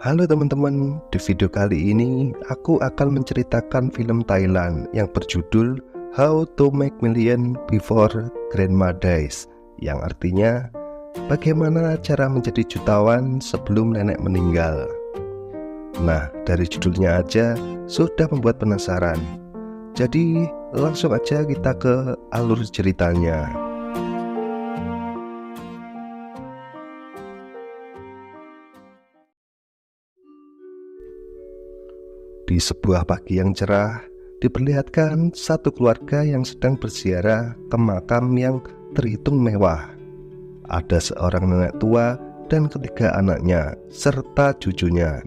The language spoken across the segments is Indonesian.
Halo teman-teman, di video kali ini aku akan menceritakan film Thailand yang berjudul How to Make Million Before Grandma Dies, yang artinya bagaimana cara menjadi jutawan sebelum nenek meninggal. Nah, dari judulnya aja sudah membuat penasaran. Jadi langsung aja kita ke alur ceritanya. Di sebuah pagi yang cerah, diperlihatkan satu keluarga yang sedang berziarah ke makam yang terhitung mewah. Ada seorang nenek tua dan ketiga anaknya, serta cucunya.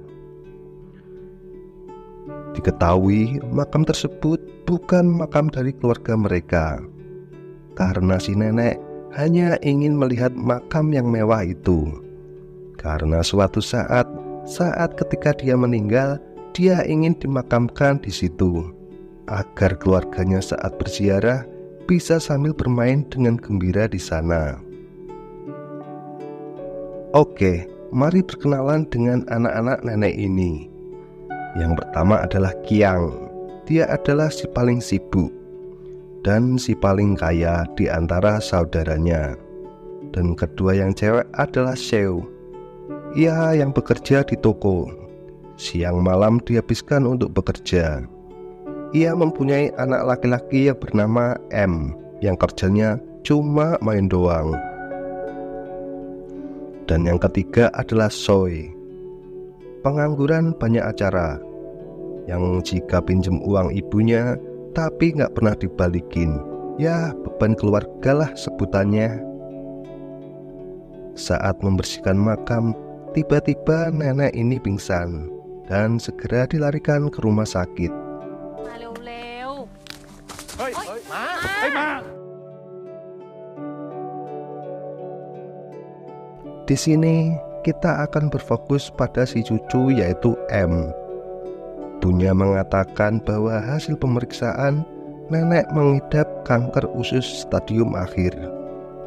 Diketahui makam tersebut bukan makam dari keluarga mereka, karena si nenek hanya ingin melihat makam yang mewah itu. Karena suatu saat ketika dia meninggal, dia ingin dimakamkan di situ, agar keluarganya saat berziarah bisa sambil bermain dengan gembira di sana. Oke, mari berkenalan dengan anak-anak nenek ini. Yang pertama adalah Kiang. Dia adalah si paling sibuk dan si paling kaya di antara saudaranya. Dan kedua yang cewek adalah Seu. Ia yang bekerja di toko. Siang malam dihabiskan untuk bekerja. Ia mempunyai anak laki-laki yang bernama M, yang kerjanya cuma main doang. Dan yang ketiga adalah Soy, pengangguran banyak acara, yang jika pinjem uang ibunya tapi nggak pernah dibalikin. Ya, beban keluarga lah sebutannya. Saat membersihkan makam, tiba-tiba nenek ini pingsan dan segera dilarikan ke rumah sakit. Di sini kita akan berfokus pada si cucu, yaitu M. Ibunya mengatakan bahwa hasil pemeriksaan nenek mengidap kanker usus stadium akhir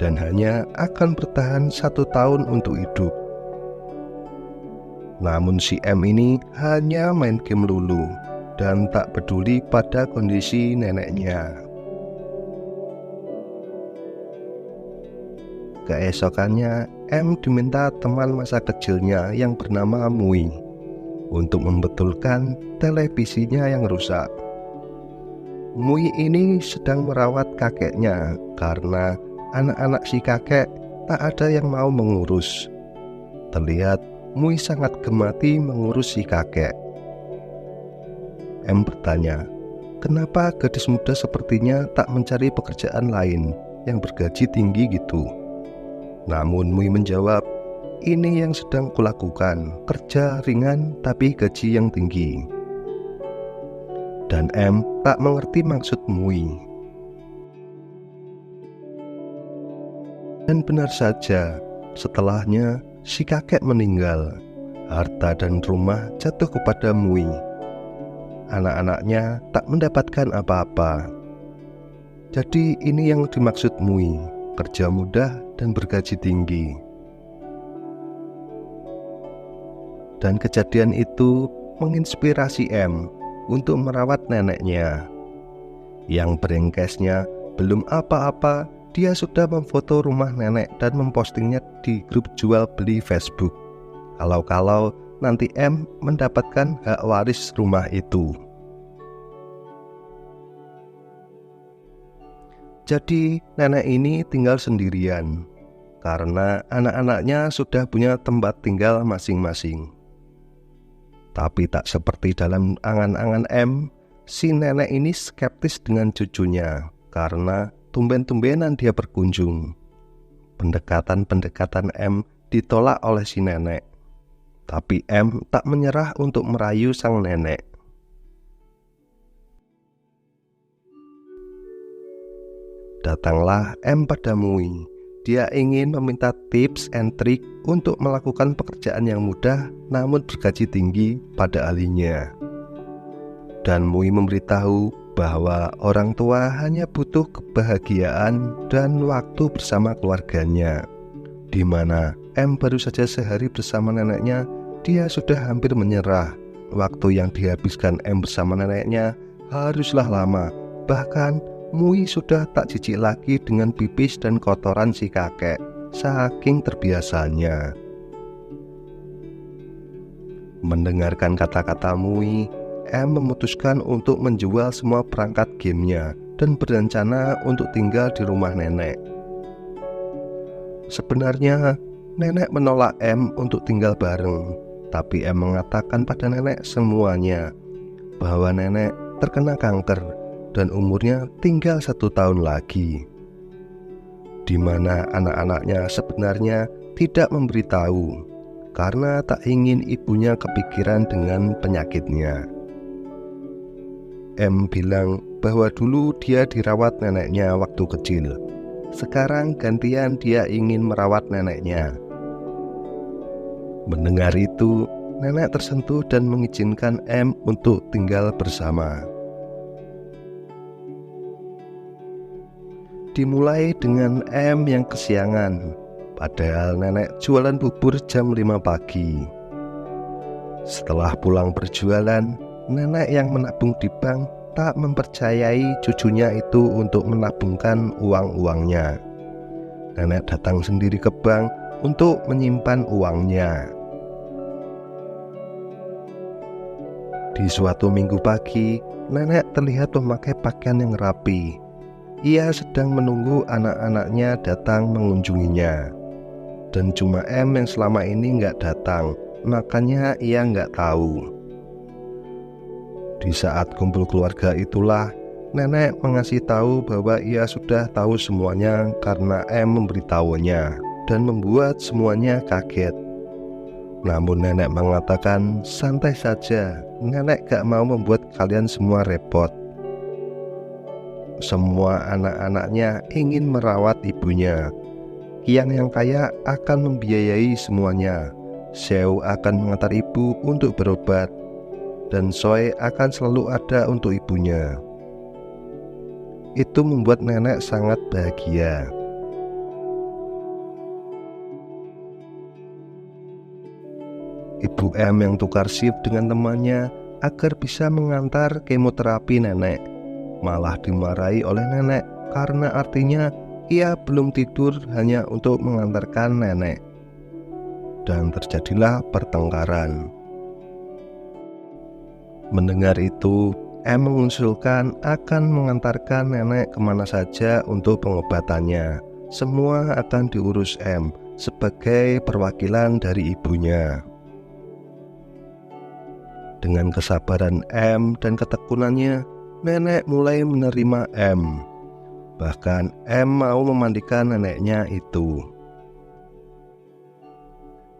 dan hanya akan bertahan 1 tahun untuk hidup. Namun si M ini hanya main game lulu dan tak peduli pada kondisi neneknya. Keesokannya, M diminta teman masa kecilnya yang bernama Mui untuk membetulkan televisinya yang rusak. Mui ini sedang merawat kakeknya karena anak-anak si kakek tak ada yang mau mengurus. Terlihat Mui sangat gemati mengurus si kakek. M bertanya, kenapa gadis muda sepertinya tak mencari pekerjaan lain yang bergaji tinggi gitu? Namun Mui menjawab, ini yang sedang kulakukan, kerja ringan tapi gaji yang tinggi. Dan M tak mengerti maksud Mui. Dan benar saja, setelahnya si kakek meninggal. Harta dan rumah jatuh kepada Mui. Anak-anaknya tak mendapatkan apa-apa. Jadi ini yang dimaksud Mui, kerja mudah dan bergaji tinggi. Dan kejadian itu menginspirasi M untuk merawat neneknya. Yang berengkesnya belum apa-apa, dia sudah memfoto rumah nenek dan mempostingnya di grup jual beli Facebook. Kalau-kalau nanti M mendapatkan hak waris rumah itu. Jadi nenek ini tinggal sendirian karena anak-anaknya sudah punya tempat tinggal masing-masing. Tapi tak seperti dalam angan-angan M, si nenek ini skeptis dengan cucunya karena tumben-tumbenan dia berkunjung. Pendekatan-pendekatan M ditolak oleh si nenek. Tapi M tak menyerah untuk merayu sang nenek. Datanglah M pada Mui. Dia ingin meminta tips and trik untuk melakukan pekerjaan yang mudah namun bergaji tinggi pada ahlinya. Dan Mui memberitahu bahwa orang tua hanya butuh kebahagiaan dan waktu bersama keluarganya, di mana M baru saja sehari bersama neneknya dia sudah hampir menyerah. Waktu yang dihabiskan M bersama neneknya haruslah lama. Bahkan Mui sudah tak jijik lagi dengan pipis dan kotoran si kakek, saking terbiasanya. Mendengarkan kata-kata Mui, M memutuskan untuk menjual semua perangkat gamenya dan berencana untuk tinggal di rumah nenek. Sebenarnya nenek menolak M untuk tinggal bareng, tapi M mengatakan pada nenek semuanya bahwa nenek terkena kanker dan umurnya tinggal 1 tahun lagi, di mana anak-anaknya sebenarnya tidak memberitahu karena tak ingin ibunya kepikiran dengan penyakitnya. M bilang bahwa dulu dia dirawat neneknya waktu kecil. Sekarang gantian dia ingin merawat neneknya. Mendengar itu, nenek tersentuh dan mengizinkan M untuk tinggal bersama. Dimulai dengan M yang kesiangan, padahal nenek jualan bubur jam 5 pagi. Setelah pulang berjualan, nenek yang menabung di bank tak mempercayai cucunya itu untuk menabungkan uang-uangnya. Nenek datang sendiri ke bank untuk menyimpan uangnya. Di suatu minggu pagi, nenek terlihat memakai pakaian yang rapi. Ia sedang menunggu anak-anaknya datang mengunjunginya. Dan cuma M yang selama ini nggak datang, makanya ia nggak tahu. Di saat kumpul keluarga itulah, nenek mengasih tahu bahwa ia sudah tahu semuanya karena M memberitahunya dan membuat semuanya kaget. Namun nenek mengatakan santai saja, nenek gak mau membuat kalian semua repot. Semua anak-anaknya ingin merawat ibunya. Kiang yang kaya akan membiayai semuanya. Seu akan mengantar ibu untuk berobat, dan Soe akan selalu ada untuk ibunya. Itu membuat nenek sangat bahagia. Ibu M yang tukar shift dengan temannya agar bisa mengantar kemoterapi nenek, malah dimarahi oleh nenek karena artinya ia belum tidur hanya untuk mengantarkan nenek. Dan terjadilah pertengkaran. Mendengar itu, M mengusulkan akan mengantarkan nenek kemana saja untuk pengobatannya. Semua akan diurus M sebagai perwakilan dari ibunya. Dengan kesabaran M dan ketekunannya, nenek mulai menerima M. Bahkan M mau memandikan neneknya itu.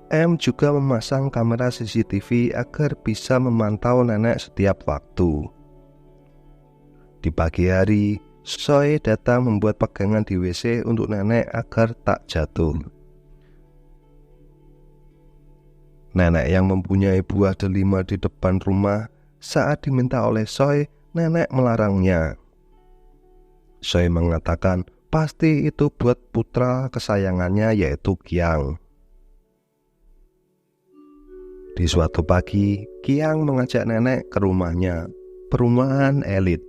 M juga memasang kamera CCTV agar bisa memantau nenek setiap waktu. Di pagi hari, Soe datang membuat pegangan di WC untuk nenek agar tak jatuh. Nenek yang mempunyai buah delima di depan rumah, saat diminta oleh Soe, nenek melarangnya. Soe mengatakan pasti itu buat putra kesayangannya yaitu Kiang. Di suatu pagi, Kiang mengajak nenek ke rumahnya, perumahan elit,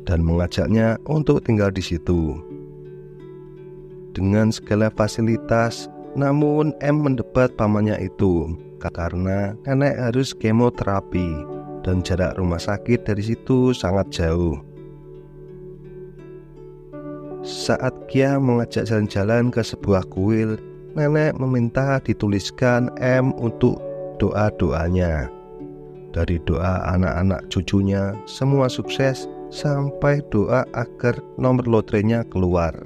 dan mengajaknya untuk tinggal di situ. Dengan segala fasilitas, namun M mendebat pamannya itu karena nenek harus kemoterapi dan jarak rumah sakit dari situ sangat jauh. Saat Kiang mengajak jalan-jalan ke sebuah kuil, nenek meminta dituliskan M untuk doa-doanya. Dari doa anak-anak cucunya, semua sukses, sampai doa agar nomor lotrenya keluar.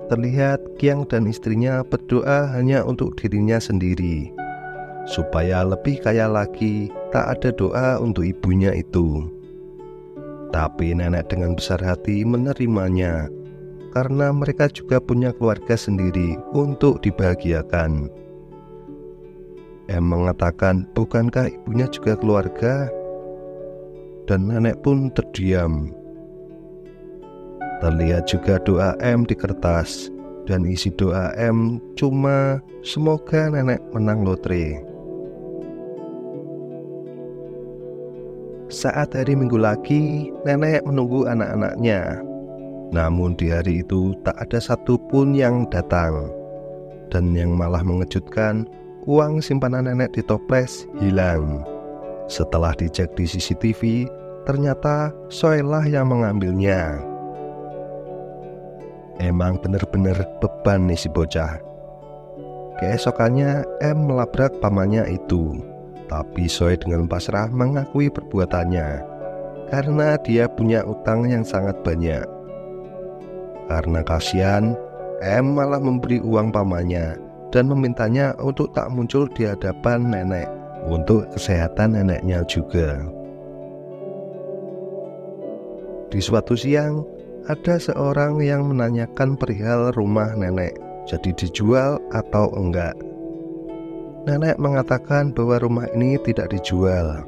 Terlihat Kiang dan istrinya berdoa hanya untuk dirinya sendiri, supaya lebih kaya lagi. Tak ada doa untuk ibunya itu. Tapi nenek dengan besar hati menerimanya, karena mereka juga punya keluarga sendiri untuk dibahagiakan. M mengatakan, bukankah ibunya juga keluarga? Dan nenek pun terdiam. Terlihat juga doa M di kertas. Dan isi doa M cuma semoga nenek menang lotre. Saat hari Minggu lagi, nenek menunggu anak-anaknya. Namun di hari itu tak ada satupun yang datang. Dan yang malah mengejutkan, uang simpanan nenek di toples hilang. Setelah dicek di CCTV, ternyata Soelah yang mengambilnya. Emang bener-bener beban nih si bocah. Keesokannya M melabrak pamannya itu. Tapi Soe dengan pasrah mengakui perbuatannya, karena dia punya utang yang sangat banyak. Karena kasihan, M malah memberi uang pamannya dan memintanya untuk tak muncul di hadapan nenek, untuk kesehatan neneknya juga. Di suatu siang, ada seorang yang menanyakan perihal rumah nenek, jadi dijual atau enggak. Nenek mengatakan bahwa rumah ini tidak dijual,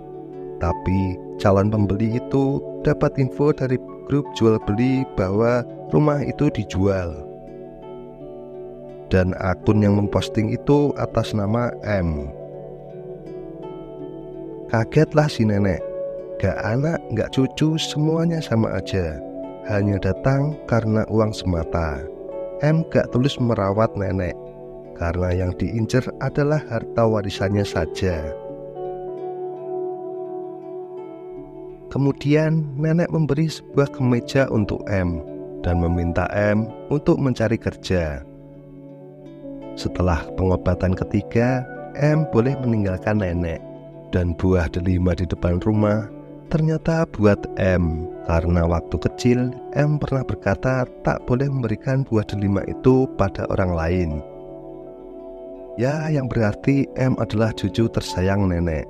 tapi calon pembeli itu dapat info dari grup jual beli bahwa rumah itu dijual. Dan akun yang memposting itu atas nama M. Kagetlah si nenek, gak anak, gak cucu, semuanya sama aja. Hanya datang karena uang semata. M gak tulus merawat nenek, karena yang diincar adalah harta warisannya saja. Kemudian nenek memberi sebuah kemeja untuk M dan meminta M untuk mencari kerja. Setelah pengobatan ketiga, M boleh meninggalkan nenek. Dan buah delima di depan rumah ternyata buat M, karena waktu kecil M pernah berkata tak boleh memberikan buah delima itu pada orang lain. Ya, yang berarti M adalah cucu tersayang nenek.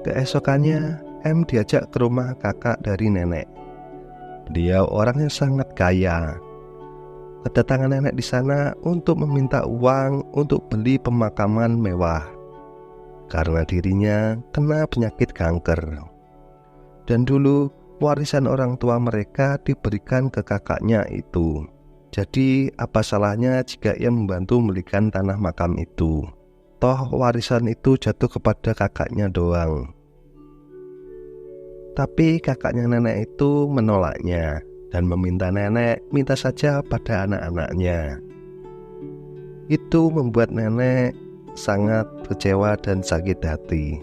Keesokannya M diajak ke rumah kakak dari nenek. Beliau orang yang sangat kaya. Kedatangan nenek di sana untuk meminta uang untuk beli pemakaman mewah, karena dirinya kena penyakit kanker. Dan dulu warisan orang tua mereka diberikan ke kakaknya itu. Jadi apa salahnya jika ia membantu membelikan tanah makam itu? Toh warisan itu jatuh kepada kakaknya doang. Tapi kakaknya nenek itu menolaknya dan meminta nenek minta saja pada anak-anaknya. Itu membuat nenek sangat kecewa dan sakit hati.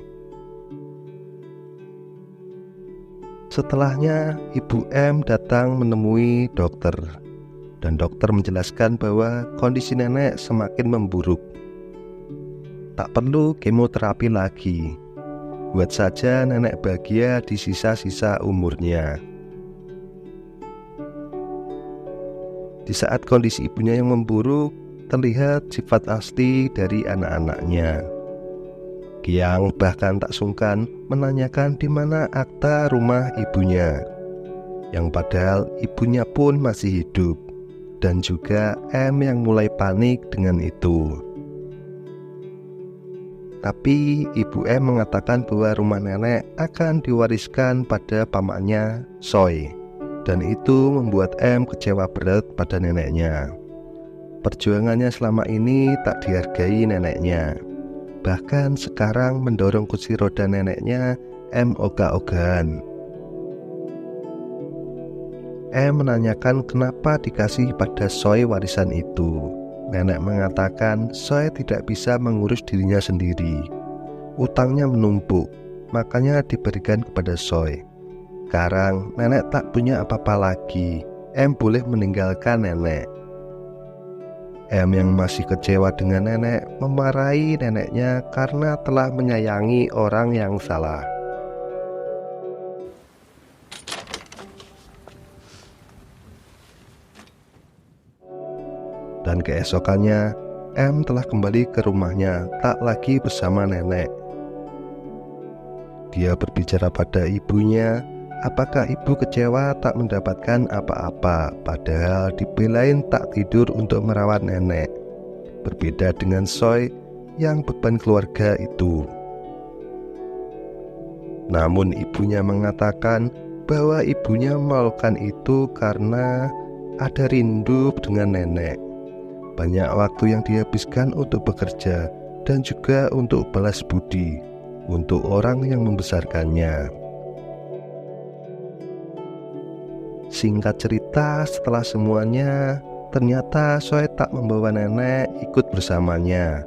Setelahnya Ibu M datang menemui dokter, dan dokter menjelaskan bahwa kondisi nenek semakin memburuk. Tak perlu kemoterapi lagi. Buat saja nenek bahagia di sisa-sisa umurnya. Di saat kondisi ibunya yang memburuk, terlihat sifat asli dari anak-anaknya. Giang bahkan tak sungkan menanyakan di mana akta rumah ibunya, yang padahal ibunya pun masih hidup. Dan juga M yang mulai panik dengan itu. Tapi Ibu M mengatakan bahwa rumah nenek akan diwariskan pada pamannya Soe. Dan itu membuat M kecewa berat pada neneknya. Perjuangannya selama ini tak dihargai neneknya. Bahkan sekarang mendorong kursi roda neneknya, M ogah-ogahan. M menanyakan kenapa dikasih pada Soe warisan itu. Nenek mengatakan Soe tidak bisa mengurus dirinya sendiri. Utangnya menumpuk, makanya diberikan kepada Soe. Sekarang nenek tak punya apa-apa lagi. M boleh meninggalkan nenek. M yang masih kecewa dengan nenek memarahi neneknya karena telah menyayangi orang yang salah. Dan keesokannya M telah kembali ke rumahnya, tak lagi bersama nenek. Dia berbicara pada ibunya. Apakah ibu kecewa tak mendapatkan apa-apa, padahal dibelain tak tidur untuk merawat nenek. Berbeda dengan Soe yang beban keluarga itu. Namun ibunya mengatakan bahwa ibunya melakukan itu karena ada rindu dengan nenek. Banyak waktu yang dihabiskan untuk bekerja dan juga untuk balas budi untuk orang yang membesarkannya. Singkat cerita, setelah semuanya, ternyata Soe tak membawa nenek ikut bersamanya.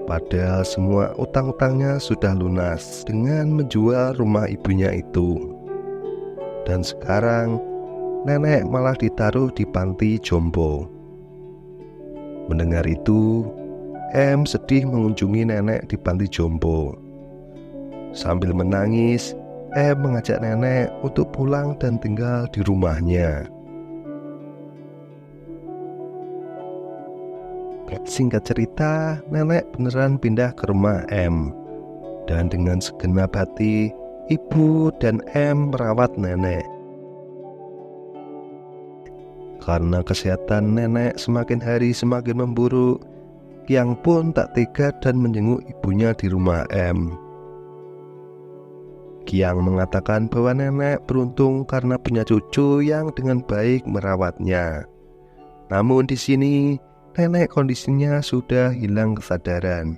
Padahal semua utang-utangnya sudah lunas dengan menjual rumah ibunya itu. Dan sekarang nenek malah ditaruh di panti jompo. Mendengar itu, M sedih mengunjungi nenek di panti jompo. Sambil menangis, M mengajak nenek untuk pulang dan tinggal di rumahnya. Singkat cerita, nenek beneran pindah ke rumah M. Dan dengan segenap hati, ibu dan M merawat nenek. Karena kesehatan nenek semakin hari semakin memburuk, Kiang pun tak tega dan menjenguk ibunya di rumah M. Kiang mengatakan bahwa nenek beruntung karena punya cucu yang dengan baik merawatnya. Namun di sini, nenek kondisinya sudah hilang kesadaran.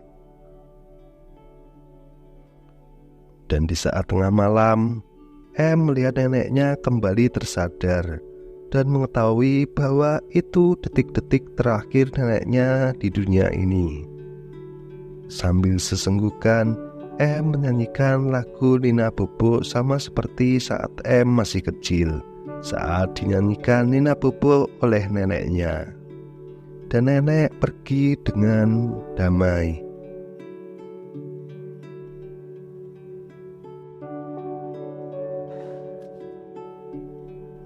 Dan di saat tengah malam, M melihat neneknya kembali tersadar dan mengetahui bahwa itu detik-detik terakhir neneknya di dunia ini. Sambil sesenggukan, M menyanyikan lagu Nina Bobo sama seperti saat M masih kecil, saat dinyanyikan Nina Bobo oleh neneknya. Dan nenek pergi dengan damai.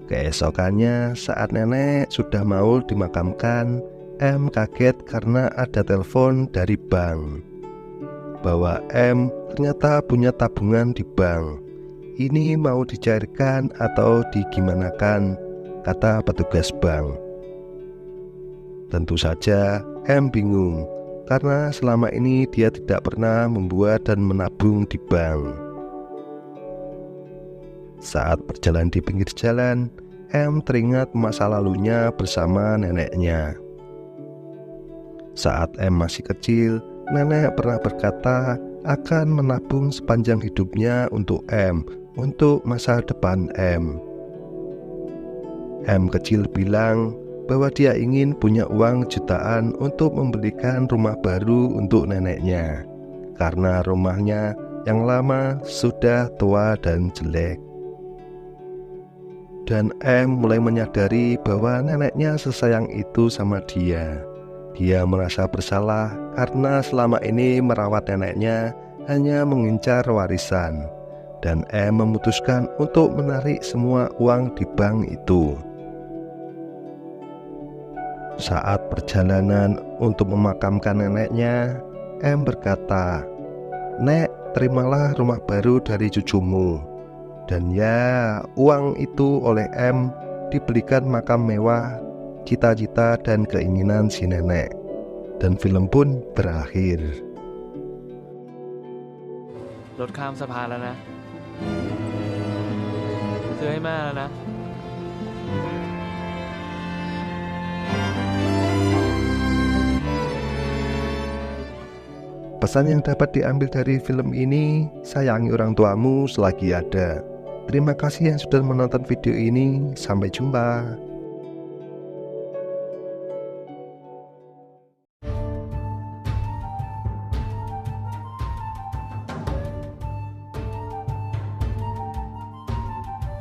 Keesokannya saat nenek sudah mau dimakamkan, M kaget karena ada telepon dari bank bahwa M ternyata punya tabungan di bank. Ini mau dicairkan atau digimanakan, kata petugas bank. Tentu saja M bingung karena selama ini dia tidak pernah membuat dan menabung di bank. Saat berjalan di pinggir jalan, M teringat masa lalunya bersama neneknya. Saat M masih kecil, nenek pernah berkata akan menabung sepanjang hidupnya untuk M, untuk masa depan M. M kecil bilang bahwa dia ingin punya uang jutaan untuk membelikan rumah baru untuk neneknya, karena rumahnya yang lama sudah tua dan jelek. Dan M mulai menyadari bahwa neneknya sesayang itu sama dia. Dia merasa bersalah karena selama ini merawat neneknya hanya mengincar warisan. Dan M memutuskan untuk menarik semua uang di bank itu. Saat perjalanan untuk memakamkan neneknya, M berkata, "Nek, terimalah rumah baru dari cucumu." Dan ya, uang itu oleh M dibelikan makam mewah, cita-cita dan keinginan si nenek. Dan film pun berakhir. รถข้ามสะพานแล้วนะซื้อให้แม่แล้วนะ Pesan yang dapat diambil dari film ini, sayangi orang tuamu selagi ada. Terima kasih yang sudah menonton video ini. Sampai jumpa.